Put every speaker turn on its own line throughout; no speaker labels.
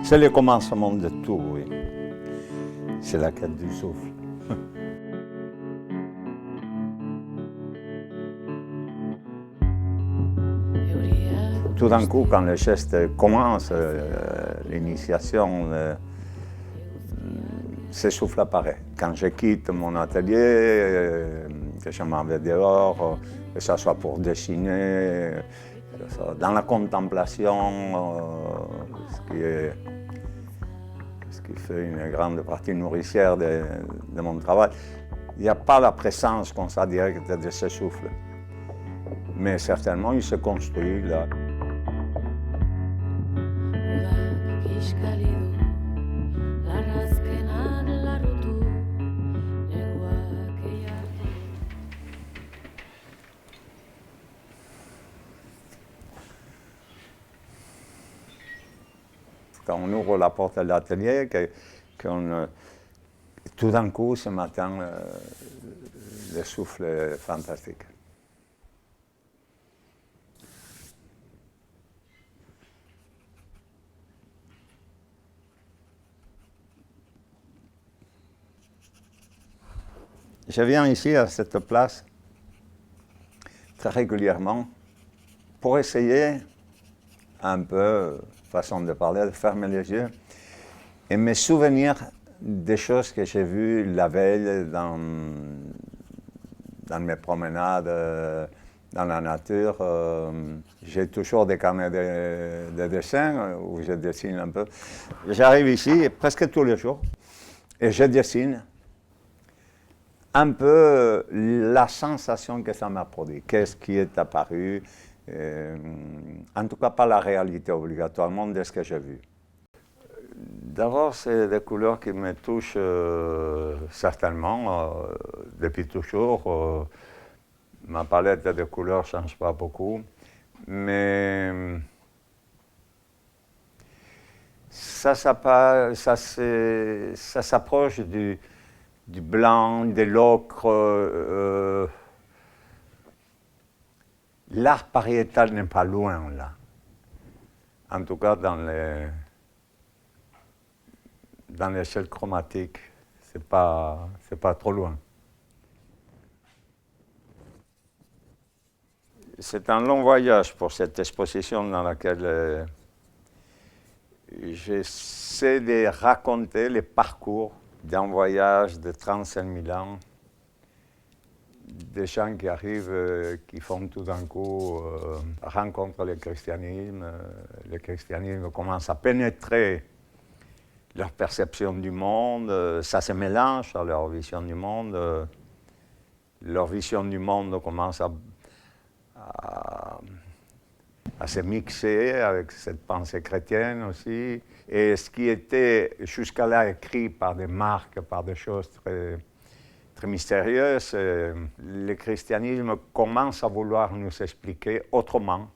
C'est le commencement de tout, oui. C'est la quête du souffle. Tout d'un coup, quand le geste commence, l'initiation, ce souffle apparaît. Quand je quitte mon atelier, que je m'en vais dehors, que ce soit pour dessiner, dans la contemplation, ce qui fait une grande partie nourricière de mon travail, il n'y a pas la présence comme ça directe de ce souffle. Mais certainement, il se construit là. Quand on ouvre la porte de l'atelier, tout d'un coup, ce matin, le souffle est fantastique. Je viens ici à cette place très régulièrement pour essayer un peu, façon de parler, de fermer les yeux et me souvenir des choses que j'ai vues la veille dans mes promenades dans la nature. J'ai toujours des carnets de dessin où je dessine un peu. J'arrive ici presque tous les jours et je dessine un peu la sensation que ça m'a produit, qu'est-ce qui est apparu, en tout cas pas la réalité obligatoirement de ce que j'ai vu. D'abord, c'est des couleurs qui me touchent certainement, depuis toujours. Ma palette de couleurs ne change pas beaucoup, mais ça s'approche du blanc, de l'ocre. L'art pariétal n'est pas loin, là. En tout cas, dans l'échelle chromatique, c'est pas trop loin. C'est un long voyage pour cette exposition dans laquelle j'essaie de raconter les parcours d'un voyage de 35 000 ans, des gens qui arrivent, qui font tout d'un coup rencontrent le christianisme commence à pénétrer leur perception du monde, ça se mélange à leur vision du monde, leur vision du monde commence à se mixer avec cette pensée chrétienne aussi. Et ce qui était jusqu'à là écrit par des marques, par des choses très, très mystérieuses, le christianisme commence à vouloir nous expliquer autrement,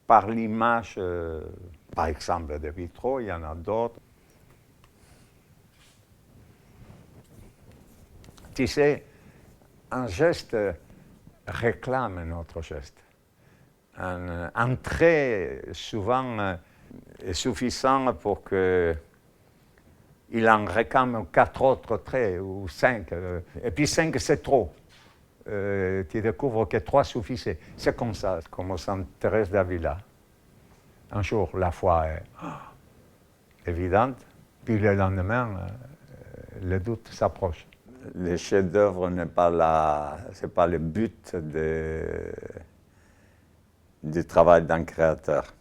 par l'image, par exemple, de vitraux, il y en a d'autres. Tu sais, un geste réclame un autre geste. Un trait, souvent, est suffisant pour qu'il en réclame 4 autres traits, ou 5. Et puis 5, c'est trop. Tu découvres que 3 suffisaient. C'est comme ça, comme au Sainte Thérèse d'Avila. Un jour, la foi est évidente, puis le lendemain, le doute s'approche. Le chef-d'œuvre n'est pas c'est pas le but du travail d'un créateur,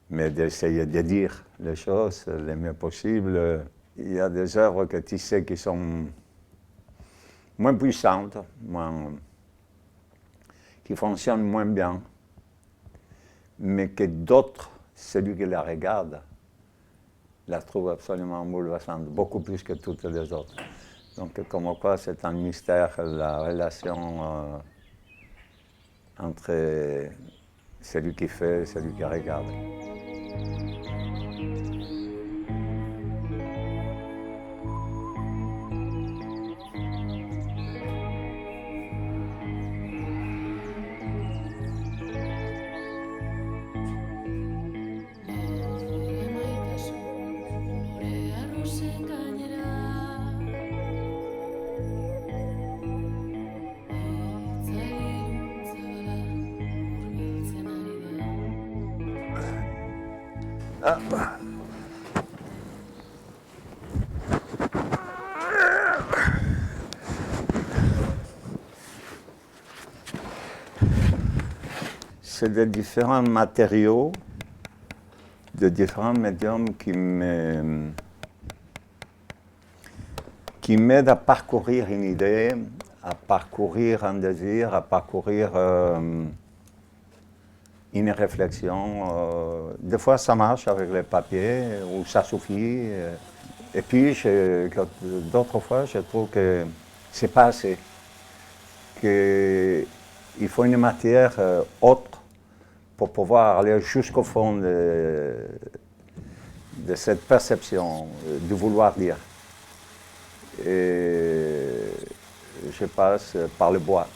mais d'essayer de dire les choses le mieux possible. Il y a des œuvres que tu sais qui sont moins puissantes, qui fonctionnent moins bien, mais que d'autres, celui qui la regarde, la trouve absolument bouleversante, beaucoup plus que toutes les autres. Donc, comme quoi, c'est un mystère, la relation entre celui qui fait et celui qui regarde. C'est de différents matériaux, de différents médiums qui m'aident à parcourir une idée, à parcourir un désir, à parcourir une réflexion. Des fois, ça marche avec les papiers, ou ça suffit. Et puis, d'autres fois, je trouve que c'est pas assez. Qu'il faut une matière autre pour pouvoir aller jusqu'au fond de cette perception, du vouloir dire. Et je passe par le bois.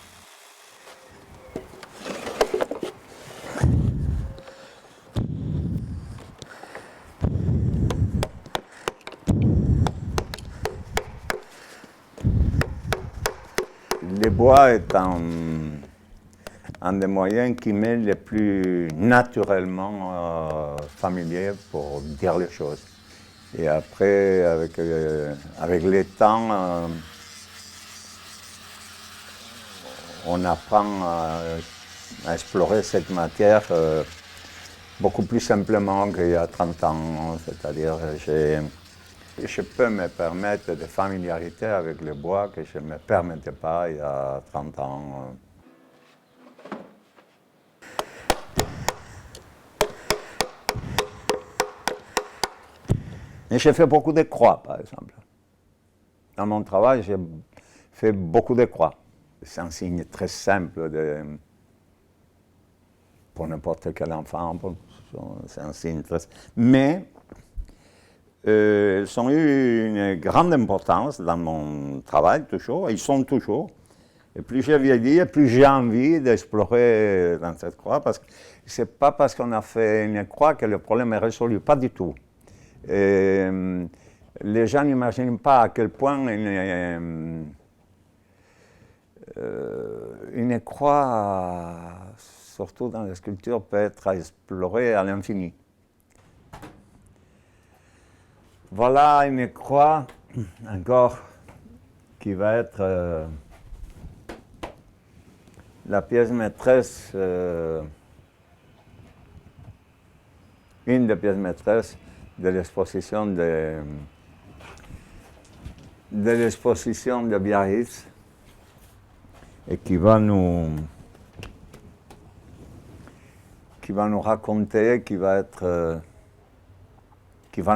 Le bois est un des moyens qui m'est le plus naturellement familier pour dire les choses. Et après, avec le temps, on apprend à explorer cette matière beaucoup plus simplement qu'il y a 30 ans. C'est-à-dire, je peux me permettre de familiarité avec le bois que je ne me permettais pas il y a 30 ans. Et j'ai fait beaucoup de croix, par exemple. Dans mon travail, j'ai fait beaucoup de croix. C'est un signe très simple pour n'importe quel enfant. C'est un signe très... Mais ils ont eu une grande importance dans mon travail, toujours. Ils sont toujours. Et plus j'ai vieilli, plus j'ai envie d'explorer dans cette croix, parce que ce n'est pas parce qu'on a fait une croix que le problème est résolu, pas du tout. Et les gens n'imaginent pas à quel point une croix, surtout dans la sculpture, peut être explorée à l'infini. Voilà une croix encore qui va être la pièce maîtresse, une des pièces maîtresses de l'exposition de Biarritz, et qui va nous raconter, qui va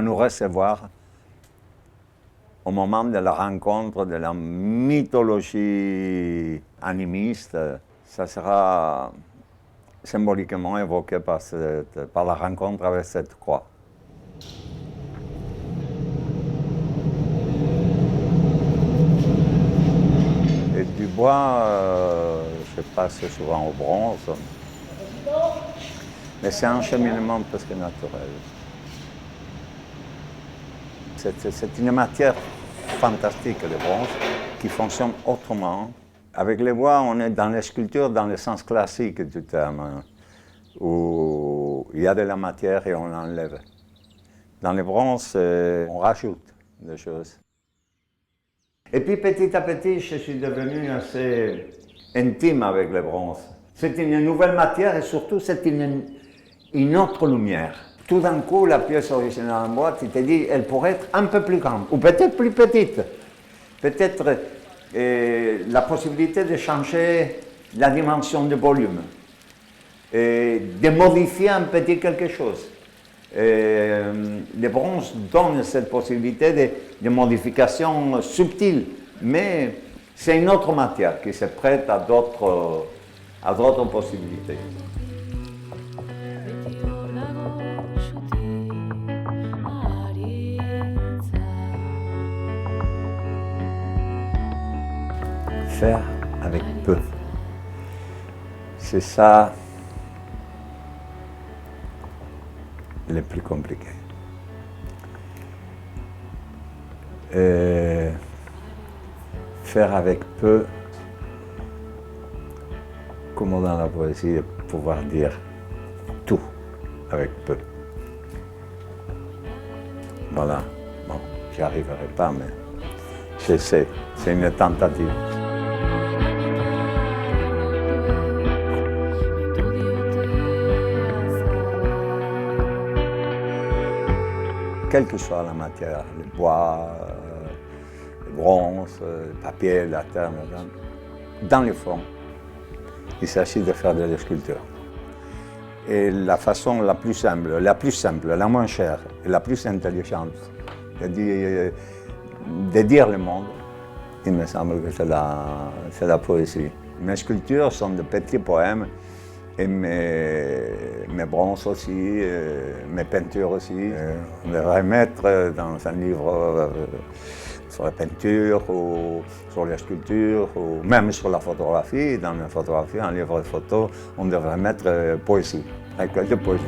nous recevoir au moment de la rencontre de la mythologie animiste. Ça sera symboliquement évoqué par la rencontre avec cette croix. Et du bois, je passe souvent au bronze, mais c'est un cheminement presque naturel. C'est une matière fantastique, le bronze, qui fonctionne autrement. Avec le bois, on est dans les sculptures dans le sens classique du terme, où il y a de la matière et on l'enlève. Dans le bronze, on rajoute des choses. Et puis petit à petit, je suis devenu assez intime avec le bronze. C'est une nouvelle matière et surtout c'est une autre lumière. Tout d'un coup, la pièce originale en bois, tu te dis, elle pourrait être un peu plus grande, ou peut-être plus petite. Peut-être la possibilité de changer la dimension de volume, et de modifier un petit quelque chose. Le bronze donne cette possibilité de modification subtile, mais c'est une autre matière qui se prête à d'autres possibilités. Faire avec peu. C'est ça le plus compliqué. Faire avec peu, comme dans la poésie, pouvoir dire tout avec peu. Voilà. Bon, j'y arriverai pas, mais j'essaie. C'est une tentative. Quelle que soit la matière, le bois, le bronze, le papier, la terre, dans le fond, il s'agit de faire de la sculpture. Et la façon la plus simple, la moins chère et la plus intelligente de dire le monde, il me semble que c'est la poésie. Mes sculptures sont de petits poèmes et mes bronzes aussi, mes peintures aussi. On devrait mettre dans un livre sur la peinture ou sur la sculpture ou même sur la photographie. Dans la photographie, un livre de photos, on devrait mettre poésie, recueil de poésie.